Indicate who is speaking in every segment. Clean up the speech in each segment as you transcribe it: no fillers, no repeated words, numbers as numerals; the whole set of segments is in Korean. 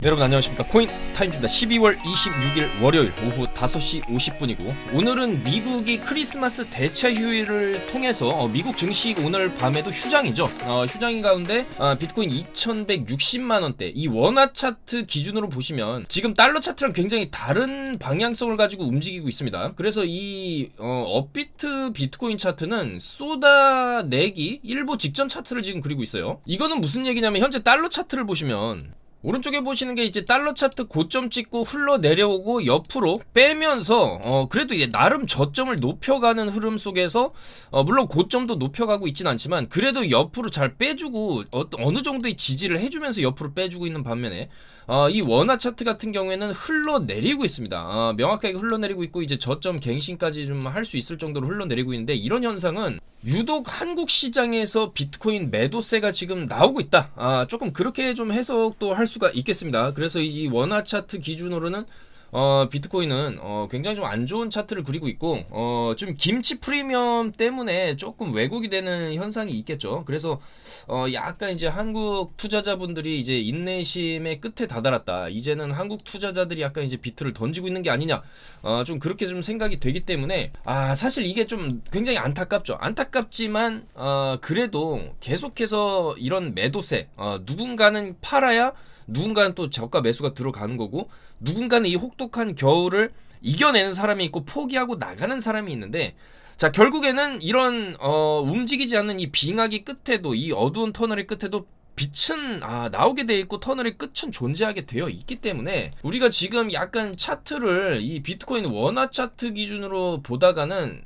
Speaker 1: 여러분 안녕하십니까. 코인 타임입니다. 12월 26일 월요일 오후 5시 50분이고 오늘은 미국이 크리스마스 대차 휴일을 통해서 미국 증시 오늘 밤에도 휴장이죠. 휴장인 가운데 비트코인 2160만원대 이 원화 차트 기준으로 보시면 지금 달러 차트랑 굉장히 다른 방향성을 가지고 움직이고 있습니다. 그래서 이 업비트 비트코인 차트는 쏟아내기 일보 직전 차트를 지금 그리고 있어요. 이거는 무슨 얘기냐면 현재 달러 차트를 보시면 오른쪽에 보시는 게 이제 달러 차트 고점 찍고 흘러 내려오고 옆으로 빼면서 그래도 이게 나름 저점을 높여가는 흐름 속에서 물론 고점도 높여가고 있진 않지만 그래도 옆으로 잘 빼주고 어느 정도의 지지를 해주면서 옆으로 빼주고 있는 반면에 이 원화 차트 같은 경우에는 흘러내리고 있습니다. 명확하게 흘러내리고 있고 이제 저점 갱신까지 좀 할 수 있을 정도로 흘러내리고 있는데 이런 현상은 유독 한국 시장에서 비트코인 매도세가 지금 나오고 있다. 조금 그렇게 좀 해석도 할 수가 있겠습니다. 그래서 이 원화 차트 기준으로는 비트코인은 굉장히 좀 안 좋은 차트를 그리고 있고 좀 김치 프리미엄 때문에 조금 왜곡이 되는 현상이 있겠죠. 그래서 약간 이제 한국 투자자분들이 이제 인내심의 끝에 다다랐다. 이제는 한국 투자자들이 약간 이제 비트를 던지고 있는 게 아니냐. 좀 그렇게 좀 생각이 되기 때문에 사실 이게 좀 굉장히 안타깝죠. 안타깝지만 그래도 계속해서 이런 매도세 누군가는 팔아야 누군가는 또 저가 매수가 들어가는 거고 누군가는 이 혹독한 겨울을 이겨내는 사람이 있고 포기하고 나가는 사람이 있는데 자 결국에는 이런 움직이지 않는 이 빙하기 끝에도 이 어두운 터널의 끝에도 빛은 나오게 돼 있고 터널의 끝은 존재하게 되어 있기 때문에 우리가 지금 약간 차트를 이 비트코인 원화 차트 기준으로 보다가는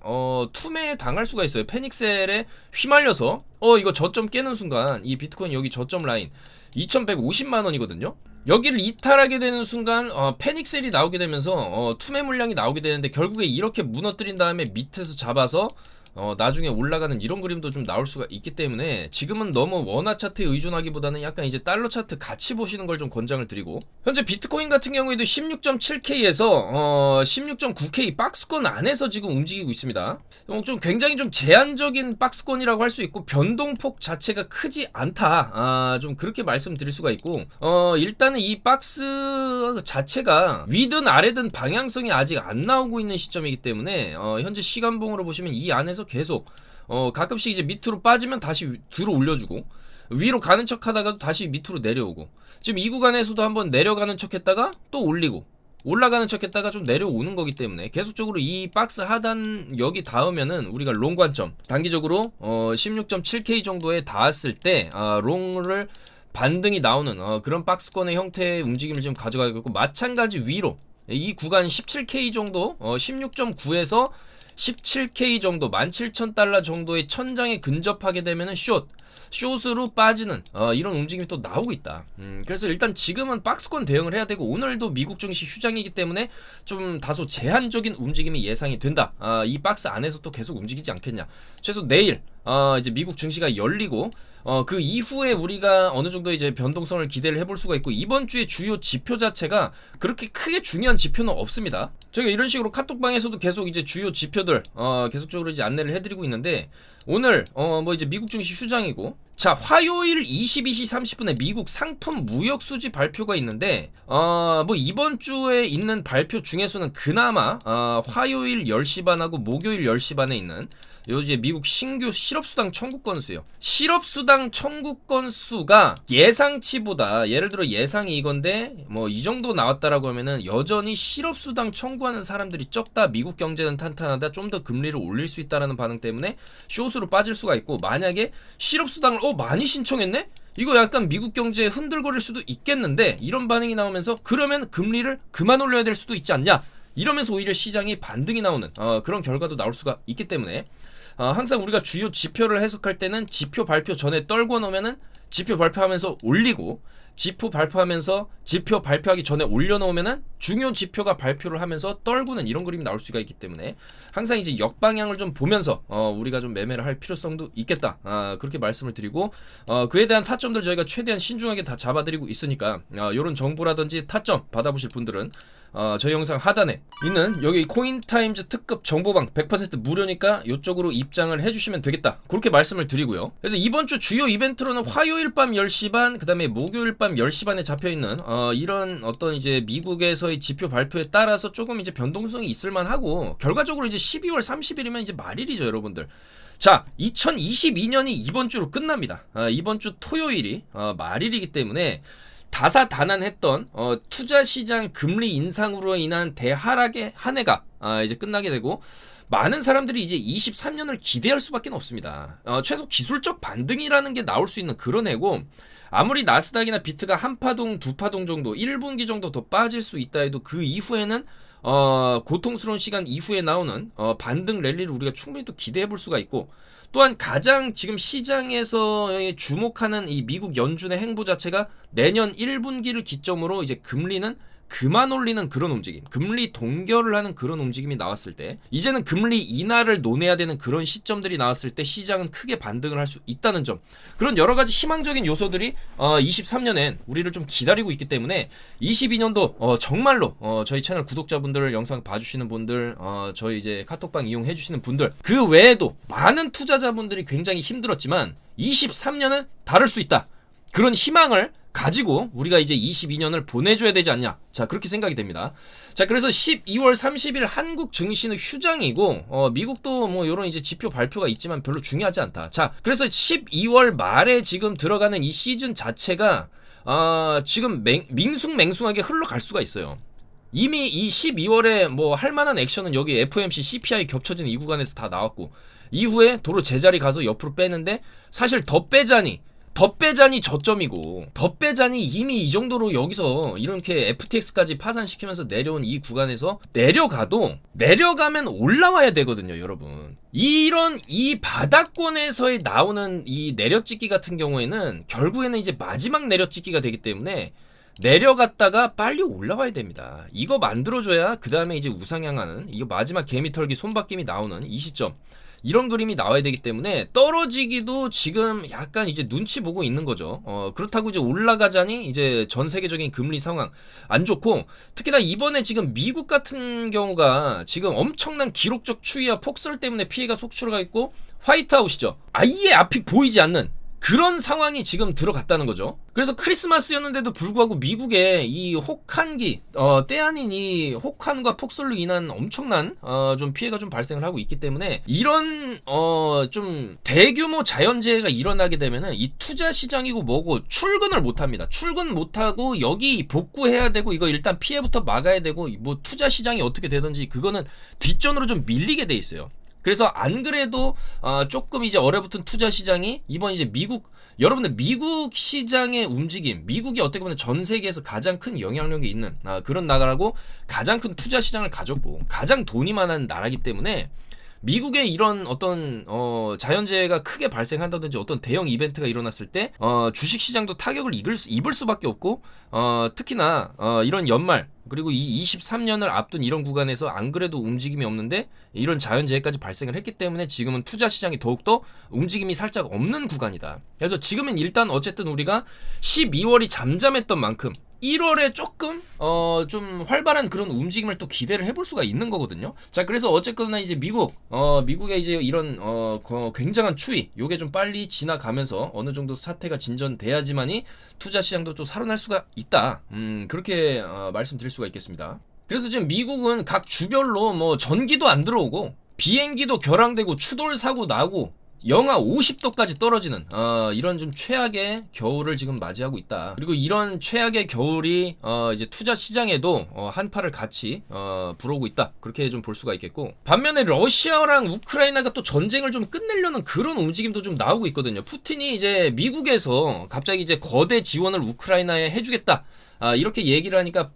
Speaker 1: 투매에 당할 수가 있어요. 패닉셀에 휘말려서 이거 저점 깨는 순간 이 비트코인 여기 저점 라인 2150만원이거든요. 여기를 이탈하게 되는 순간 패닉셀이 나오게 되면서 투매 물량이 나오게 되는데 결국에 이렇게 무너뜨린 다음에 밑에서 잡아서 나중에 올라가는 이런 그림도 좀 나올 수가 있기 때문에 지금은 너무 원화 차트에 의존하기보다는 약간 이제 달러 차트 같이 보시는 걸 좀 권장을 드리고 현재 비트코인 같은 경우에도 16.7K에서 16.9K 박스권 안에서 지금 움직이고 있습니다. 좀 굉장히 좀 제한적인 박스권이라고 할 수 있고 변동폭 자체가 크지 않다. 좀 그렇게 말씀드릴 수가 있고 일단은 이 박스 자체가 위든 아래든 방향성이 아직 안 나오고 있는 시점이기 때문에 현재 시간봉으로 보시면 이 안에서 계속 가끔씩 이제 밑으로 빠지면 다시 들어 올려주고 위로 가는 척 하다가도 다시 밑으로 내려오고 지금 이 구간에서도 한번 내려가는 척 했다가 또 올리고 올라가는 척 했다가 좀 내려오는 거기 때문에 계속적으로 이 박스 하단 여기 닿으면은 우리가 롱 관점 단기적으로 16.7K 정도에 닿았을 때 롱을 반등이 나오는 그런 박스권의 형태의 움직임을 지금 가져가겠고 마찬가지 위로 이 구간 17K 정도 16.9에서 17K 정도 17,000달러 정도의 천장에 근접하게 되면은 숏으로 빠지는 이런 움직임이 또 나오고 있다. 그래서 일단 지금은 박스권 대응을 해야 되고 오늘도 미국 증시 휴장이기 때문에 좀 다소 제한적인 움직임이 예상이 된다. 이 박스 안에서 또 계속 움직이지 않겠냐. 최소 내일 이제 미국 증시가 열리고 그 이후에 우리가 어느 정도 이제 변동성을 기대를 해볼 수가 있고 이번 주에 주요 지표 자체가 그렇게 크게 중요한 지표는 없습니다. 저희가 이런 식으로 카톡방에서도 계속 이제 주요 지표들 계속적으로 이제 안내를 해드리고 있는데 오늘 뭐 이제 미국 증시 휴장이고 자 화요일 22시 30분에 미국 상품 무역 수지 발표가 있는데 뭐 이번 주에 있는 발표 중에서는 그나마 화요일 10시 반하고 목요일 10시 반에 있는 요새 미국 신규 실업수당 청구 건수요. 실업수당 청구 건수가 예상치보다 예를 들어 예상이 이건데 뭐 이 정도 나왔다라고 하면은 여전히 실업수당 청구하는 사람들이 적다. 미국 경제는 탄탄하다. 좀 더 금리를 올릴 수 있다라는 반응 때문에 숏으로 빠질 수가 있고 만약에 실업수당을 많이 신청했네? 이거 약간 미국 경제에 흔들거릴 수도 있겠는데 이런 반응이 나오면서 그러면 금리를 그만 올려야 될 수도 있지 않냐? 이러면서 오히려 시장이 반등이 나오는 그런 결과도 나올 수가 있기 때문에 항상 우리가 주요 지표를 해석할 때는 지표 발표 전에 떨궈 놓으면은 지표 발표하면서 올리고 지표 발표하기 전에 올려놓으면은 중요 지표가 발표를 하면서 떨구는 이런 그림이 나올 수가 있기 때문에 항상 이제 역방향을 좀 보면서 우리가 좀 매매를 할 필요성도 있겠다. 그렇게 말씀을 드리고 그에 대한 타점들 저희가 최대한 신중하게 다 잡아드리고 있으니까 이런 정보라든지 타점 받아보실 분들은 저희 영상 하단에 있는 여기 코인타임즈 특급 정보방 100% 무료니까 이쪽으로 입장을 해주시면 되겠다, 그렇게 말씀을 드리고요. 그래서 이번 주 주요 이벤트로는 화요일 밤 10시 반, 그 다음에 목요일 밤 10시 반에 잡혀있는 이런 어떤 이제 미국에서의 지표 발표에 따라서 조금 이제 변동성이 있을만하고, 결과적으로 이제 12월 30일이면 이제 말일이죠, 여러분들. 자, 2022년이 이번 주로 끝납니다. 이번 주 토요일이 말일이기 때문에 다사다난했던 투자시장 금리 인상으로 인한 대하락의 한 해가 이제 끝나게 되고, 많은 사람들이 이제 23년을 기대할 수밖에 없습니다. 최소 기술적 반등이라는 게 나올 수 있는 그런 해고, 아무리 나스닥이나 비트가 한 파동, 두 파동 정도, 1분기 정도 더 빠질 수 있다 해도 그 이후에는 고통스러운 시간 이후에 나오는 반등 랠리를 우리가 충분히 또 기대해 볼 수가 있고, 또한 가장 지금 시장에서 주목하는 이 미국 연준의 행보 자체가 내년 1분기를 기점으로 이제 금리는 그만 올리는 그런 움직임, 금리 동결을 하는 그런 움직임이 나왔을 때, 이제는 금리 인하를 논해야 되는 그런 시점들이 나왔을 때 시장은 크게 반등을 할 수 있다는 점, 그런 여러 가지 희망적인 요소들이 23년엔 우리를 좀 기다리고 있기 때문에 22년도 정말로 저희 채널 구독자분들, 영상 봐주시는 분들, 저희 이제 카톡방 이용해 주시는 분들, 그 외에도 많은 투자자분들이 굉장히 힘들었지만 23년은 다를 수 있다, 그런 희망을 가지고 우리가 이제 22년을 보내줘야 되지 않냐, 자 그렇게 생각이 됩니다. 자, 그래서 12월 30일 한국 증시는 휴장이고, 미국도 뭐 요런 이제 지표 발표가 있지만 별로 중요하지 않다. 자, 그래서 12월 말에 지금 들어가는 이 시즌 자체가 지금 밍숭맹숭하게 흘러갈 수가 있어요. 이미 이 12월에 뭐 할만한 액션은 여기 FOMC CPI 겹쳐지는 이 구간에서 다 나왔고, 이후에 도로 제자리 가서 옆으로 빼는데, 사실 더 빼자니 저점이고, 더 빼자니 이미 이 정도로 여기서 이렇게 FTX까지 파산시키면서 내려온 이 구간에서 내려가면 올라와야 되거든요, 여러분. 이런 이 바닥권에서의 나오는 이 내려찍기 같은 경우에는 결국에는 이제 마지막 내려찍기가 되기 때문에 내려갔다가 빨리 올라와야 됩니다. 이거 만들어줘야 그 다음에 이제 우상향하는, 이거 마지막 개미털기 손바뀜이 나오는 이 시점, 이런 그림이 나와야 되기 때문에 떨어지기도 지금 약간 이제 눈치 보고 있는 거죠. 그렇다고 이제 올라가자니 이제 전 세계적인 금리 상황 안 좋고, 특히나 이번에 지금 미국 같은 경우가 지금 엄청난 기록적 추위와 폭설 때문에 피해가 속출가 있고, 화이트아웃이죠. 아예 앞이 보이지 않는 그런 상황이 지금 들어갔다는 거죠. 그래서 크리스마스였는데도 불구하고 미국의 이 혹한기, 때 아닌 이 혹한과 폭설로 인한 엄청난 좀 피해가 좀 발생을 하고 있기 때문에, 이런 좀 대규모 자연재해가 일어나게 되면은 이 투자 시장이고 뭐고 출근을 못 합니다. 출근 못 하고 여기 복구해야 되고, 이거 일단 피해부터 막아야 되고, 뭐 투자 시장이 어떻게 되든지 그거는 뒷전으로 좀 밀리게 돼 있어요. 그래서 안 그래도 조금 이제 얼어붙은 투자 시장이 이번 이제 여러분들 미국 시장의 움직임, 미국이 어떻게 보면 전 세계에서 가장 큰 영향력이 있는 그런 나라라고, 가장 큰 투자 시장을 가졌고 가장 돈이 많은 나라이기 때문에, 미국의 이런 어떤 자연재해가 크게 발생한다든지 어떤 대형 이벤트가 일어났을 때 주식시장도 타격을 입을 수밖에 없고, 특히나 이런 연말, 그리고 이 23년을 앞둔 이런 구간에서 안 그래도 움직임이 없는데 이런 자연재해까지 발생을 했기 때문에 지금은 투자시장이 더욱더 움직임이 살짝 없는 구간이다. 그래서 지금은 일단 어쨌든 우리가 12월이 잠잠했던 만큼 1월에 조금 좀 활발한 그런 움직임을 또 기대를 해볼 수가 있는 거거든요. 자, 그래서 어쨌거나 이제 미국의 이제 이런 굉장한 추위, 요게 좀 빨리 지나가면서 어느 정도 사태가 진전돼야지만이 투자 시장도 좀 살아날 수가 있다. 그렇게 말씀드릴 수가 있겠습니다. 그래서 지금 미국은 각 주별로 뭐 전기도 안 들어오고, 비행기도 결항되고, 추돌 사고 나고, 영하 50도까지 떨어지는 이런 좀 최악의 겨울을 지금 맞이하고 있다. 그리고 이런 최악의 겨울이 이제 투자 시장에도 한파를 같이 불어오고 있다, 그렇게 좀 볼 수가 있겠고, 반면에 러시아랑 우크라이나가 또 전쟁을 좀 끝내려는 그런 움직임도 좀 나오고 있거든요. 푸틴이 이제 미국에서 갑자기 이제 거대 지원을 우크라이나에 해주겠다, 이렇게 얘기를 하니까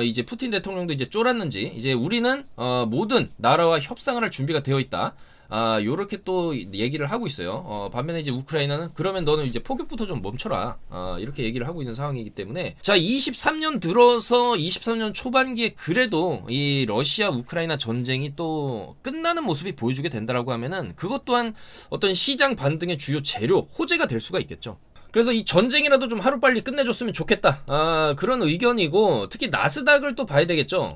Speaker 1: 이제 푸틴 대통령도 이제 쫄았는지, 이제 우리는 모든 나라와 협상을 할 준비가 되어 있다, 요렇게 또 얘기를 하고 있어요. 반면에 이제 우크라이나는 그러면 너는 이제 포격부터 좀 멈춰라, 이렇게 얘기를 하고 있는 상황이기 때문에, 자, 23년 들어서 23년 초반기에 그래도 이 러시아 우크라이나 전쟁이 또 끝나는 모습이 보여주게 된다라고 하면은, 그것 또한 어떤 시장 반등의 주요 재료, 호재가 될 수가 있겠죠. 그래서 이 전쟁이라도 좀 하루빨리 끝내줬으면 좋겠다. 그런 의견이고, 특히 나스닥을 또 봐야 되겠죠.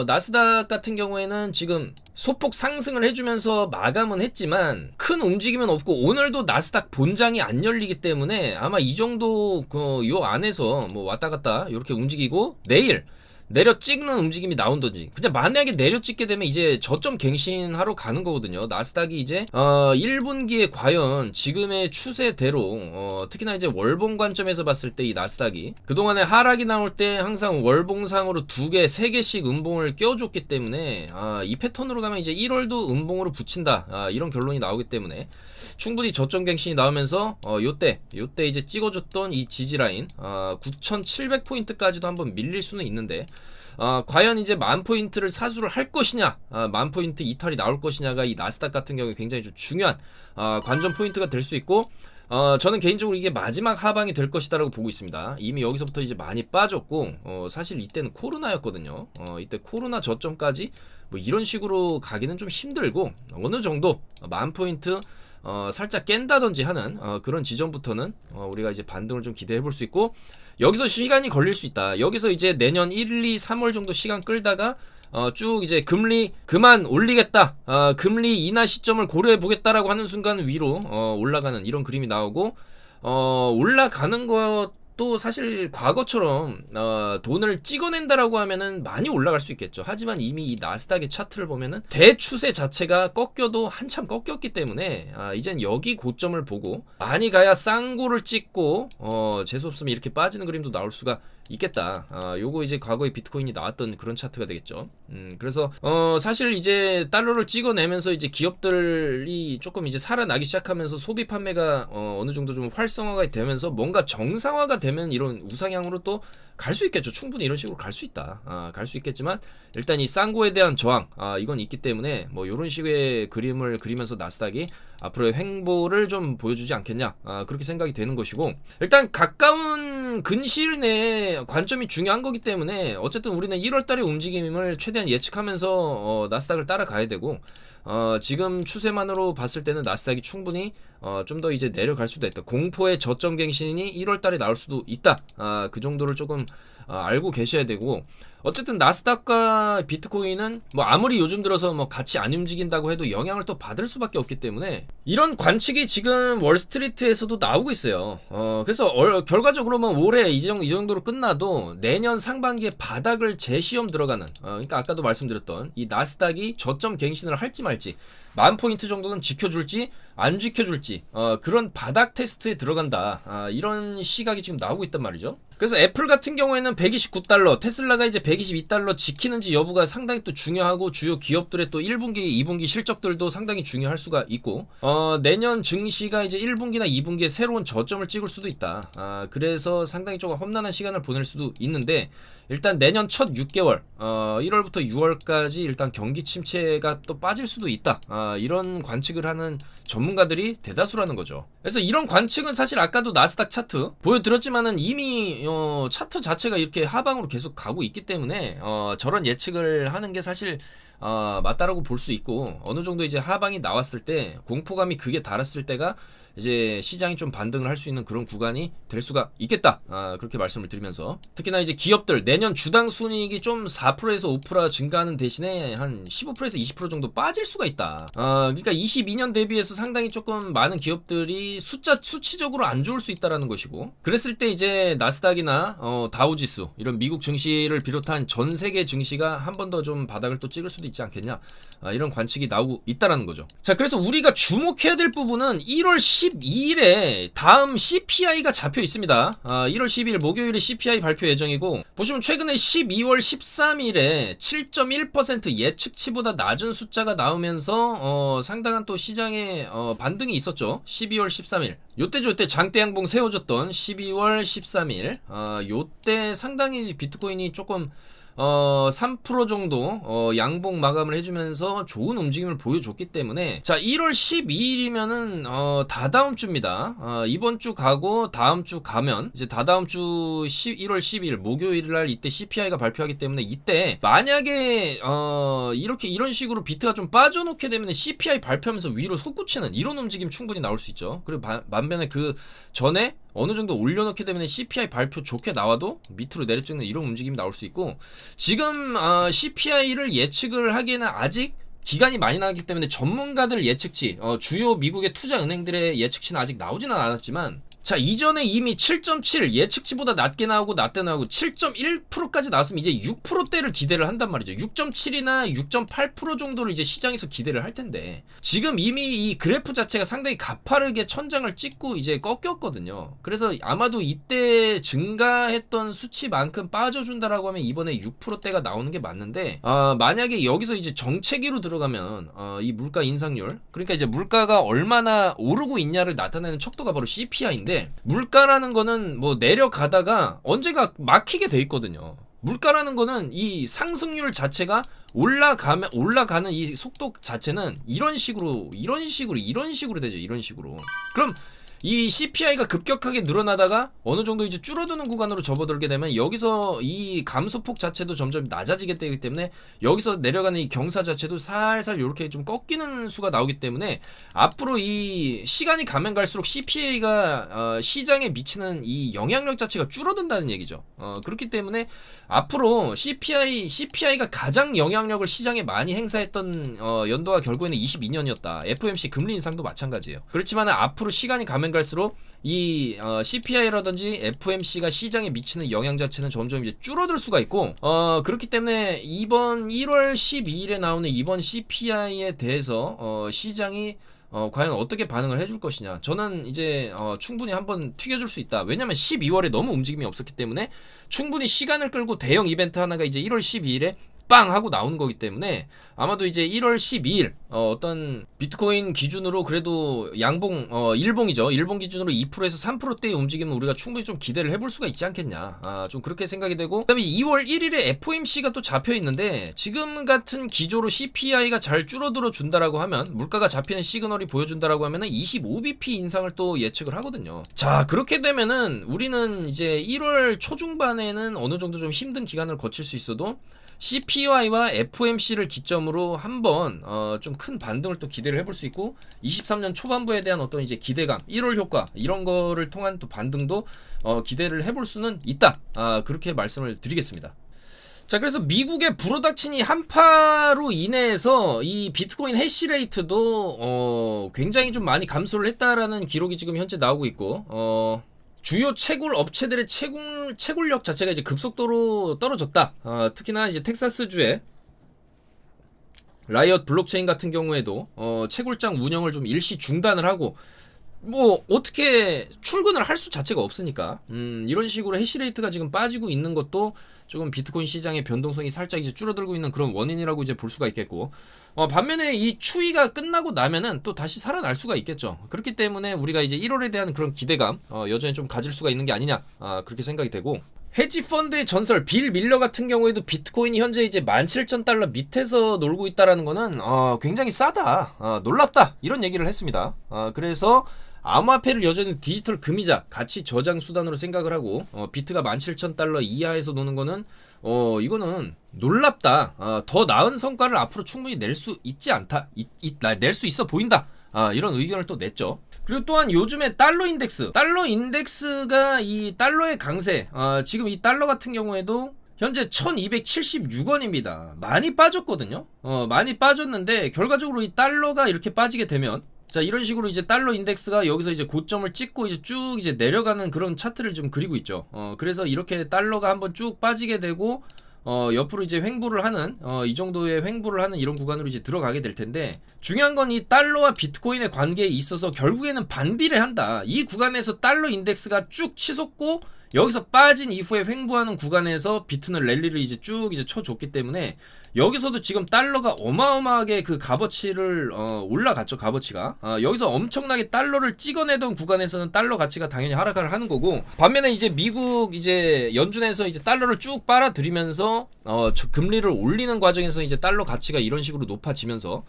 Speaker 1: 나스닥 같은 경우에는 지금 소폭 상승을 해주면서 마감은 했지만 큰 움직임은 없고, 오늘도 나스닥 본장이 안 열리기 때문에 아마 이 정도 요 안에서 뭐 왔다 갔다 이렇게 움직이고, 내일 내려 찍는 움직임이 나온던지, 그냥 만약에 내려 찍게 되면 이제 저점 갱신하러 가는 거거든요. 나스닥이 이제 1분기에 과연 지금의 추세대로 특히나 이제 월봉 관점에서 봤을 때 이 나스닥이 그동안에 하락이 나올 때 항상 월봉상으로 2개, 3개씩 음봉을 껴줬기 때문에 이 패턴으로 가면 이제 1월도 음봉으로 붙인다, 이런 결론이 나오기 때문에 충분히 저점 갱신이 나오면서 요때 이제 찍어줬던 이 지지라인 9,700포인트까지도 한번 밀릴 수는 있는데, 과연 이제 10,000포인트를 사수를 할 것이냐, 10,000포인트 이탈이 나올 것이냐가 이 나스닥 같은 경우에 굉장히 좀 중요한 관전 포인트가 될 수 있고, 저는 개인적으로 이게 마지막 하방이 될 것이다라고 보고 있습니다. 이미 여기서부터 이제 많이 빠졌고, 사실 이때는 코로나였거든요. 이때 코로나 저점까지 뭐 이런 식으로 가기는 좀 힘들고, 어느 정도 10,000포인트 살짝 깬다든지 하는 그런 지점부터는 우리가 이제 반등을 좀 기대해 볼 수 있고, 여기서 시간이 걸릴 수 있다. 여기서 이제 내년 1, 2, 3월 정도 시간 끌다가 쭉 이제 금리 그만 올리겠다, 금리 인하 시점을 고려해 보겠다라고 하는 순간 위로 올라가는 이런 그림이 나오고, 올라가는 것도 사실 과거처럼 돈을 찍어낸다라고 하면은 많이 올라갈 수 있겠죠. 하지만 이미 이 나스닥의 차트를 보면은 대추세 자체가 꺾여도 한참 꺾였기 때문에 이젠 여기 고점을 보고 많이 가야 쌍고를 찍고 재수없으면 이렇게 빠지는 그림도 나올 수가 있겠다. 요거 이제 과거에 비트코인이 나왔던 그런 차트가 되겠죠. 그래서 사실 이제 달러를 찍어내면서 이제 기업들이 조금 이제 살아나기 시작하면서 소비 판매가 어느 정도 좀 활성화가 되면서 뭔가 정상화가 되면 이런 우상향으로 또 갈 수 있겠죠. 충분히 이런 식으로 갈 수 있다. 갈 수 있겠지만 일단 이 쌍고에 대한 저항 이건 있기 때문에 뭐 이런 식의 그림을 그리면서 나스닥이 앞으로의 횡보를 좀 보여주지 않겠냐, 그렇게 생각이 되는 것이고, 일단 가까운 근시일 내에 관점이 중요한 거기 때문에 어쨌든 우리는 1월달의 움직임을 최대한 예측하면서 나스닥을 따라가야 되고, 지금 추세만으로 봤을 때는 나스닥이 충분히 좀 더 이제 내려갈 수도 있다. 공포의 저점 갱신이 1월달에 나올 수도 있다. 그 정도를 조금 알고 계셔야 되고, 어쨌든 나스닥과 비트코인은 뭐 아무리 요즘 들어서 뭐 같이 안 움직인다고 해도 영향을 또 받을 수밖에 없기 때문에 이런 관측이 지금 월스트리트에서도 나오고 있어요. 그래서 결과적으로 뭐 올해 이 정도로 끝나도 내년 상반기에 바닥을 재시험 들어가는, 그러니까 아까도 말씀드렸던 이 나스닥이 저점 갱신을 할지 말지, 10,000포인트 정도는 지켜줄지 안 지켜줄지, 그런 바닥 테스트에 들어간다, 이런 시각이 지금 나오고 있단 말이죠. 그래서 애플 같은 경우에는 129달러, 테슬라가 이제 122달러 지키는지 여부가 상당히 또 중요하고, 주요 기업들의 또 1분기, 2분기 실적들도 상당히 중요할 수가 있고, 내년 증시가 이제 1분기나 2분기에 새로운 저점을 찍을 수도 있다. 그래서 상당히 조금 험난한 시간을 보낼 수도 있는데, 일단 내년 첫 6개월 1월부터 6월까지 일단 경기 침체가 또 빠질 수도 있다, 이런 관측을 하는 전문가들이 대다수라는 거죠. 그래서 이런 관측은 사실 아까도 나스닥 차트 보여드렸지만은 이미 차트 자체가 이렇게 하방으로 계속 가고 있기 때문에 저런 예측을 하는 게 사실 맞다라고 볼 수 있고, 어느 정도 이제 하방이 나왔을 때 공포감이 극에 달았을 때가 이제 시장이 좀 반등을 할 수 있는 그런 구간이 될 수가 있겠다, 그렇게 말씀을 드리면서, 특히나 이제 기업들 내년 주당 순이익이 좀 4%에서 5% 증가하는 대신에 한 15%에서 20% 정도 빠질 수가 있다. 그러니까 22년 대비해서 상당히 조금 많은 기업들이 수치적으로 안 좋을 수 있다라는 것이고, 그랬을 때 이제 나스닥이나 다우지수 이런 미국 증시를 비롯한 전 세계 증시가 한 번 더 좀 바닥을 또 찍을 수도 있지 않겠냐, 이런 관측이 나오고 있다라는 거죠. 자, 그래서 우리가 주목해야 될 부분은 1월 12일에 다음 CPI가 잡혀 있습니다. 1월 12일 목요일에 CPI 발표 예정이고, 보시면 최근에 12월 13일에 7.1% 예측치보다 낮은 숫자가 나오면서 상당한 또 시장에 반등이 있었죠. 12월 13일 요때죠. 요때 장대 양봉 세워졌던 12월 13일 요때 상당히 비트코인이 조금 3% 정도 양봉 마감을 해주면서 좋은 움직임을 보여줬기 때문에, 자 1월 12일이면은 다다음 주입니다. 이번 주 가고 다음 주 가면 이제 다다음 주 1월 12일 목요일날 이때 CPI가 발표하기 때문에, 이때 만약에 이렇게 이런 식으로 비트가 좀 빠져놓게 되면 CPI 발표하면서 위로 솟구치는 이런 움직임 충분히 나올 수 있죠. 그리고 반면에 그 전에 어느 정도 올려놓게 되면 CPI 발표 좋게 나와도 밑으로 내려찍는 이런 움직임이 나올 수 있고, 지금 CPI를 예측을 하기에는 아직 기간이 많이 나기 때문에 전문가들 예측치, 주요 미국의 투자 은행들의 예측치는 아직 나오지는 않았지만, 자, 이전에 이미 7.7 예측치보다 낮게 나오고 7.1%까지 나왔으면 이제 6%대를 기대를 한단 말이죠. 6.7이나 6.8% 정도를 이제 시장에서 기대를 할 텐데, 지금 이미 이 그래프 자체가 상당히 가파르게 천장을 찍고 이제 꺾였거든요. 그래서 아마도 이때 증가했던 수치만큼 빠져준다라고 하면 이번에 6%대가 나오는 게 맞는데, 만약에 여기서 이제 정체기로 들어가면 이 물가 인상률, 그러니까 이제 물가가 얼마나 오르고 있냐를 나타내는 척도가 바로 CPI인데, 물가라는 거는 뭐 내려가다가 언제가 막히게 돼 있거든요. 물가라는 거는 이 상승률 자체가 올라가는 이 속도 자체는 이런 식으로 되죠. 이런 식으로. 그럼 이 CPI가 급격하게 늘어나다가 어느 정도 이제 줄어드는 구간으로 접어들게 되면 여기서 이 감소폭 자체도 점점 낮아지게 되기 때문에 여기서 내려가는 이 경사 자체도 살살 이렇게 좀 꺾이는 수가 나오기 때문에 앞으로 이 시간이 가면 갈수록 CPI가 시장에 미치는 이 영향력 자체가 줄어든다는 얘기죠. 그렇기 때문에 앞으로 CPI가 가장 영향력을 시장에 많이 행사했던 연도가 결국에는 22년이었다. FOMC 금리 인상도 마찬가지예요. 그렇지만 앞으로 시간이 가면 갈수록 이 CPI라든지 FOMC가 시장에 미치는 영향 자체는 점점 이제 줄어들 수가 있고, 그렇기 때문에 이번 1월 12일에 나오는 이번 CPI에 대해서 시장이 과연 어떻게 반응을 해줄 것이냐. 저는 이제 충분히 한번 튀겨줄 수 있다. 왜냐면 12월에 너무 움직임이 없었기 때문에 충분히 시간을 끌고 대형 이벤트 하나가 이제 1월 12일에 빵 하고 나오는 거기 때문에 아마도 이제 1월 12일 어떤 비트코인 기준으로 그래도 양봉 일봉이죠. 일봉 기준으로 2%에서 3%대의 움직임은 우리가 충분히 좀 기대를 해볼 수가 있지 않겠냐. 좀 그렇게 생각이 되고, 그다음에 2월 1일에 FOMC가 또 잡혀 있는데, 지금 같은 기조로 CPI가 잘 줄어들어 준다라고 하면, 물가가 잡히는 시그널이 보여준다라고 하면은 25bp 인상을 또 예측을 하거든요. 자, 그렇게 되면은 우리는 이제 1월 초중반에는 어느 정도 좀 힘든 기간을 거칠 수 있어도 CPI와 FOMC를 기점으로 한번 좀 큰 반등을 또 기대를 해볼 수 있고, 23년 초반부에 대한 어떤 이제 기대감, 1월 효과 이런 거를 통한 또 반등도 기대를 해볼 수는 있다. 그렇게 말씀을 드리겠습니다. 자, 그래서 미국의 불어닥친 이 한파로 인해서 이 비트코인 해시레이트도 굉장히 좀 많이 감소를 했다라는 기록이 지금 현재 나오고 있고, 주요 채굴 업체들의 채굴력 자체가 이제 급속도로 떨어졌다. 특히나 이제 텍사스주의 라이엇 블록체인 같은 경우에도 채굴장 운영을 좀 일시 중단을 하고, 뭐 어떻게 출근을 할 수 자체가 없으니까 이런 식으로 해시레이트가 지금 빠지고 있는 것도 조금 비트코인 시장의 변동성이 살짝 이제 줄어들고 있는 그런 원인이라고 이제 볼 수가 있겠고, 반면에 이 추위가 끝나고 나면은 또 다시 살아날 수가 있겠죠. 그렇기 때문에 우리가 이제 1월에 대한 그런 기대감 여전히 좀 가질 수가 있는 게 아니냐, 그렇게 생각이 되고, 헤지펀드의 전설 빌 밀러 같은 경우에도 비트코인이 현재 이제 17,000달러 밑에서 놀고 있다라는 거는 굉장히 싸다, 놀랍다, 이런 얘기를 했습니다. 그래서 암호화폐를 여전히 디지털 금이자 가치 저장 수단으로 생각을 하고, 비트가 17,000달러 이하에서 노는 거는 이거는 놀랍다, 더 나은 성과를 앞으로 충분히 낼 수 있지 않다, 낼 수 있어 보인다, 이런 의견을 또 냈죠. 그리고 또한 요즘에 달러 인덱스가 이 달러의 강세, 지금 이 달러 같은 경우에도 현재 1276원입니다. 많이 빠졌거든요. 많이 빠졌는데 결과적으로 이 달러가 이렇게 빠지게 되면, 자, 이런 식으로 이제 달러 인덱스가 여기서 이제 고점을 찍고 이제 쭉 이제 내려가는 그런 차트를 좀 그리고 있죠. 그래서 이렇게 달러가 한번 쭉 빠지게 되고, 옆으로 이제 횡보를 하는, 이 정도의 횡보를 하는 이런 구간으로 이제 들어가게 될 텐데, 중요한 건 이 달러와 비트코인의 관계에 있어서 결국에는 반비례한다. 이 구간에서 달러 인덱스가 쭉 치솟고, 여기서 빠진 이후에 횡보하는 구간에서 비트는 랠리를 이제 쭉 이제 쳐줬기 때문에, 여기서도 지금 달러가 어마어마하게 그 값어치를 올라갔죠. 값어치가 여기서 엄청나게 달러를 찍어내던 구간에서는 달러 가치가 당연히 하락을 하는 거고, 반면에 이제 미국 이제 연준에서 이제 달러를 쭉 빨아들이면서 금리를 올리는 과정에서 이제 달러 가치가 이런 식으로 높아지면서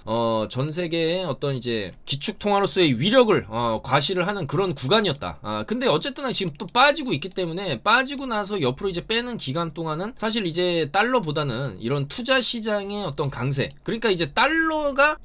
Speaker 1: 전 세계의 어떤 이제 기축 통화로서의 위력을 과시를 하는 그런 구간이었다. 근데 어쨌든 지금 또 빠지고 있기 때문에, 빠지고 나서 옆으로 이제 빼는 기간 동안은 사실 이제 달러보다는 이런 투자 시장 시장의 어떤 강세, 그러니까 이제 달러가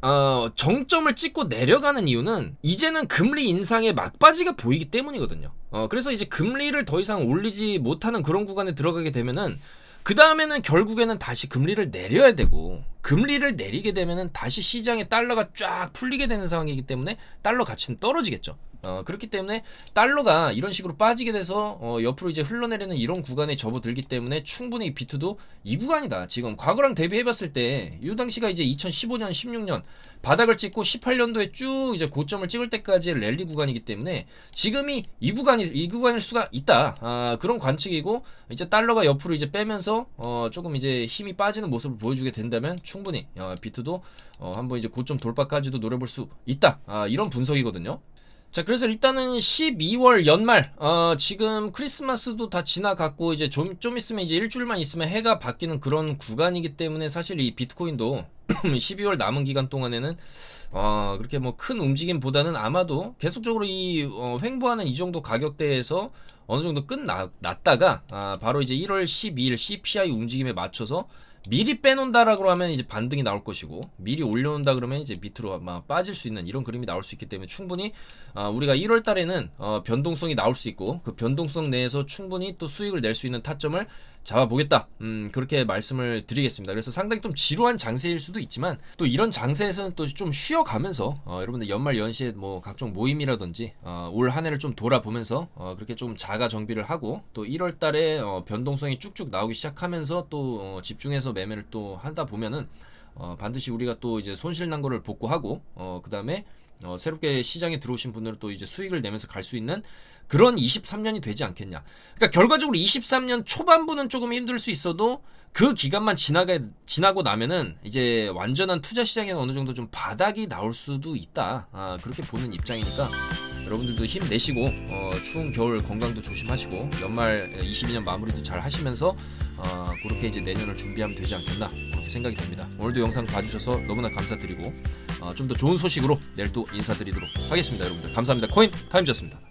Speaker 1: 정점을 찍고 내려가는 이유는 이제는 금리 인상의 막바지가 보이기 때문이거든요. 그래서 이제 금리를 더 이상 올리지 못하는 그런 구간에 들어가게 되면은 그 다음에는 결국에는 다시 금리를 내려야 되고, 금리를 내리게 되면은 다시 시장에 달러가 쫙 풀리게 되는 상황이기 때문에 달러 가치는 떨어지겠죠. 그렇기 때문에 달러가 이런 식으로 빠지게 돼서 옆으로 이제 흘러내리는 이런 구간에 접어들기 때문에 충분히 비트도 이 구간이다. 지금 과거랑 대비해봤을 때 이 당시가 이제 2015년, 16년 바닥을 찍고 18년도에 쭉 이제 고점을 찍을 때까지의 랠리 구간이기 때문에 지금이 이 구간일 수가 있다. 그런 관측이고, 이제 달러가 옆으로 이제 빼면서 조금 이제 힘이 빠지는 모습을 보여주게 된다면 충분히 비트도 한번 이제 고점 돌파까지도 노려볼 수 있다. 이런 분석이거든요. 자, 그래서 일단은 12월 연말, 지금 크리스마스도 다 지나갔고, 이제 좀 있으면 이제 일주일만 있으면 해가 바뀌는 그런 구간이기 때문에 사실 이 비트코인도 12월 남은 기간 동안에는, 그렇게 뭐 큰 움직임보다는 아마도 계속적으로 이, 횡보하는 이 정도 가격대에서 어느 정도 끝났다가, 바로 이제 1월 12일 CPI 움직임에 맞춰서 미리 빼놓는다라고 하면 이제 반등이 나올 것이고, 미리 올려놓는다 그러면 이제 밑으로 아마 빠질 수 있는 이런 그림이 나올 수 있기 때문에 충분히 우리가 1월 달에는 변동성이 나올 수 있고, 그 변동성 내에서 충분히 또 수익을 낼 수 있는 타점을 잡아보겠다. 그렇게 말씀을 드리겠습니다. 그래서 상당히 좀 지루한 장세일 수도 있지만, 또 이런 장세에서는 또 좀 쉬어가면서 여러분들 연말 연시에 뭐 각종 모임이라든지 올 한 해를 좀 돌아보면서 그렇게 좀 자가 정비를 하고, 또 1월 달에 변동성이 쭉쭉 나오기 시작하면서 또 집중해서 매매를 또 하다 보면은 반드시 우리가 또 이제 손실 난 거를 복구하고, 그 다음에 새롭게 시장에 들어오신 분들은 또 이제 수익을 내면서 갈 수 있는 그런 23년이 되지 않겠냐. 그러니까 결과적으로 23년 초반부는 조금 힘들 수 있어도 그 기간만 지나고 나면은 이제 완전한 투자 시장에는 어느 정도 좀 바닥이 나올 수도 있다. 그렇게 보는 입장이니까 여러분들도 힘내시고 추운 겨울 건강도 조심하시고 연말 22년 마무리도 잘 하시면서 그렇게 이제 내년을 준비하면 되지 않겠나, 그렇게 생각이 듭니다. 오늘도 영상 봐주셔서 너무나 감사드리고 좀 더 좋은 소식으로 내일 또 인사드리도록 하겠습니다. 여러분들 감사합니다. 코인 타임즈였습니다.